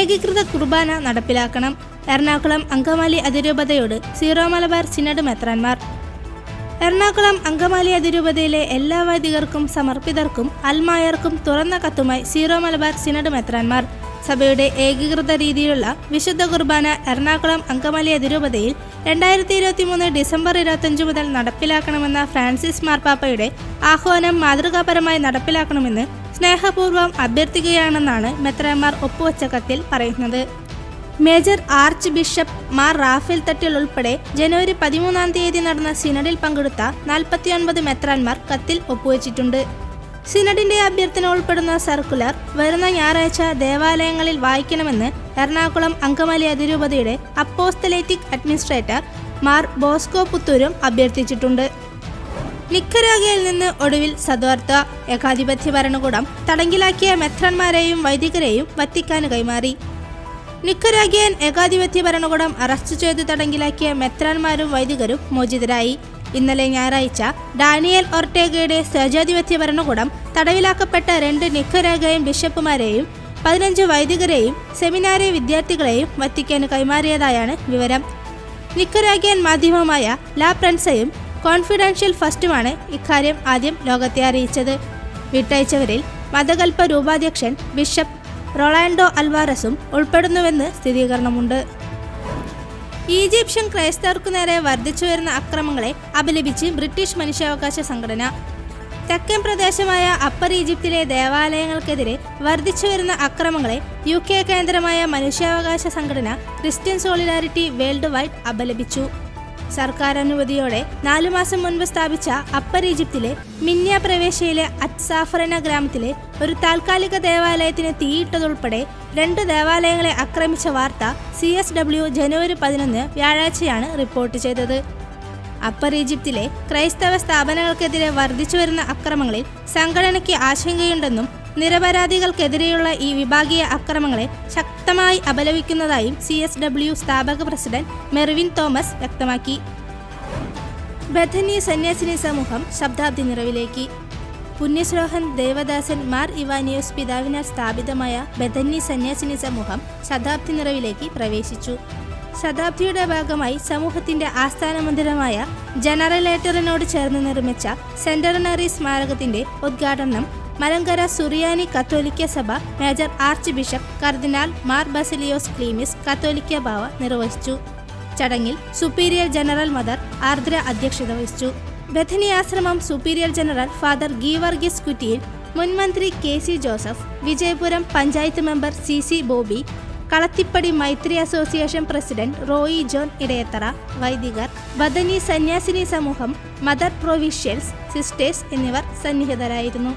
ഏകീകൃത കുർബാന നടപ്പിലാക്കണം. എറണാകുളം അങ്കമാലി അതിരൂപതയോട് സീറോ മലബാർ സിനഡ് മെത്രാൻമാർ. എറണാകുളം അങ്കമാലി അതിരൂപതയിലെ എല്ലാ വൈദികർക്കും സമർപ്പിതർക്കും അൽമായർക്കും തുറന്ന കത്തുമായി സീറോ മലബാർ സിനഡ് മെത്രാൻമാർ സഭയുടെ ഏകീകൃത രീതിയിലുള്ള വിശുദ്ധ കുർബാന എറണാകുളം അങ്കമാലി അതിരൂപതയിൽ 2023 ഡിസംബർ 25 മുതൽ നടപ്പിലാക്കണമെന്ന ഫ്രാൻസിസ് മാർപ്പാപ്പയുടെ ആഹ്വാനം മാതൃകാപരമായി നടപ്പിലാക്കണമെന്ന് സ്നേഹപൂർവ്വം അഭ്യർത്ഥിക്കുകയാണെന്നാണ് മെത്രാൻമാർ ഒപ്പുവെച്ച കത്തിൽ പറയുന്നത്. Major archbishop Mar Raphael Thattil ഉൾപ്പെടെ ജനുവരി 13 നടന്ന സിനഡിൽ പങ്കെടുത്ത 49 മെത്രാൻമാർ കത്തിൽ ഒപ്പുവെച്ചിട്ടുണ്ട്. സിനഡിന്റെ അഭ്യർത്ഥന ഉൾപ്പെടുന്ന സർക്കുലർ വരുന്ന ഞായറാഴ്ച ദേവാലയങ്ങളിൽ വായിക്കണമെന്ന് എറണാകുളം അങ്കമാലി അതിരൂപതയുടെ അപ്പോസ്തലേറ്റിക് അഡ്മിനിസ്ട്രേറ്റർ മാർ ബോസ്കോ പുത്തൂരും അഭ്യർത്ഥിച്ചിട്ടുണ്ട്. നിക്കരാഗയിൽ നിന്ന് ഒടുവിൽ സദ്വാർത്ത ഏകാധിപത്യ ഭരണകൂടം തടങ്കിലാക്കിയ മെത്രാൻമാരെയും വൈദികരെയും വത്തിക്കാന് കൈമാറി. നിക്കരാഗിയൻ ഏകാധിപത്യ ഭരണകൂടം അറസ്റ്റ് ചെയ്ത് തടങ്കിലാക്കിയ മെത്രാൻമാരും വൈദികരും മോചിതരായി. ഇന്നലെ ഞായറാഴ്ച ഡാനിയൽ ഒർട്ടേഗയുടെ സ്വേച്ഛാധിപത്യ ഭരണകൂടം തടവിലാക്കപ്പെട്ട 2 നിക്കരാഗയൻ ബിഷപ്പുമാരെയും 15 വൈദികരെയും സെമിനാരി വിദ്യാർത്ഥികളെയും വത്തിക്കാന് കൈമാറിയതായാണ് വിവരം. നിക്കരാഗിയൻ മാധ്യമമായ ലാ പ്രൻസയും കോൺഫിഡൻഷ്യൽ ഫസ്റ്റുമാണ് ഇക്കാര്യം ആദ്യം ലോകത്തെ അറിയിച്ചത്. വിട്ടയച്ചവരിൽ മതകൽപ്പ രൂപാധ്യക്ഷൻ ബിഷപ്പ് റൊളാൻഡോ അൽവാരസും ഉൾപ്പെടുന്നുവെന്ന് സ്ഥിരീകരണമുണ്ട്. ഈജിപ്ഷ്യൻ ക്രൈസ്തവർക്കു നേരെ വർദ്ധിച്ചുവരുന്ന അക്രമങ്ങളെ അപലപിച്ച് ബ്രിട്ടീഷ് മനുഷ്യാവകാശ സംഘടന. തെക്കൻ പ്രദേശമായ അപ്പർ ഈജിപ്തിലെ ദേവാലയങ്ങൾക്കെതിരെ വർദ്ധിച്ചുവരുന്ന അക്രമങ്ങളെ UK കേന്ദ്രമായ മനുഷ്യാവകാശ സംഘടന ക്രിസ്ത്യൻ സോളിഡാരിറ്റി വേൾഡ് വൈഡ് അപലപിച്ചു. സർക്കാർ അനുമതിയോടെ 4 മാസം മുൻപ് സ്ഥാപിച്ച അപ്പർ ഈജിപ്തിലെ മിന്യ പ്രവേശയിലെ അറ്റ്സാഫറന ഗ്രാമത്തിലെ ഒരു താൽക്കാലിക ദേവാലയത്തിന് തീയിട്ടതുൾപ്പെടെ 2 ദേവാലയങ്ങളെ ആക്രമിച്ച വാർത്ത CSW ജനുവരി 11 വ്യാഴാഴ്ചയാണ് റിപ്പോർട്ട് ചെയ്തത്. അപ്പർ ഈജിപ്തിലെ ക്രൈസ്തവ സ്ഥാപനങ്ങൾക്കെതിരെ വർദ്ധിച്ചുവരുന്ന അക്രമങ്ങളിൽ സംഘടനയ്ക്ക് ആശങ്കയുണ്ടെന്നും നിരപരാധികൾക്കെതിരെയുള്ള ഈ വിഭാഗീയ അക്രമങ്ങളെ ശക്തമായി അപലപിക്കുന്നതായും CSW സ്ഥാപക പ്രസിഡന്റ് മെർവിൻ തോമസ് വ്യക്തമാക്കി. ബഥനി സന്യാസിനി സമൂഹം ശതാബ്ദി നിറവിലേക്ക്. പുണ്യശ്ലോഹൻ ദേവദാസൻ മാർ ഇവാനിയോസ് പിതാവിനാൽ സ്ഥാപിതമായ ബഥനി സന്യാസിനി സമൂഹം ശതാബ്ദി നിറവിലേക്ക് പ്രവേശിച്ചു. ശതാബ്ദിയുടെ ഭാഗമായി സമൂഹത്തിന്റെ ആസ്ഥാന മന്ദിരമായ ജനറലേറ്ററിനോട് ചേർന്ന് നിർമ്മിച്ച സെന്ററിനറി സ്മാരകത്തിന്റെ ഉദ്ഘാടനം മലങ്കര സുറിയാനി കത്തോലിക്ക സഭ മേജർ ആർച്ച് ബിഷപ്പ് കർദിനാൾ മാർ ബസിലിയോസ് ക്ലീമിസ് കത്തോലിക്ക ബാവ നിർവഹിച്ചു. ചടങ്ങിൽ സുപ്പീരിയർ ജനറൽ മദർ ആർദ്ര അധ്യക്ഷത വഹിച്ചു. ബഥനി ആശ്രമം superior general father Geevarghese Kuttiyil, മുൻ മന്ത്രി KC Joseph, Vijayapuram panchayat member CC Boby, Kalathippady Maithri association president Roy John Edayathara, വൈദികർ, ബഥനി സന്യാസിനി സമൂഹം, മദർ പ്രൊവിഷ്യൽസ്, സിസ്റ്റേഴ്സ് എന്നിവർ സന്നിഹിതരായിരുന്നു.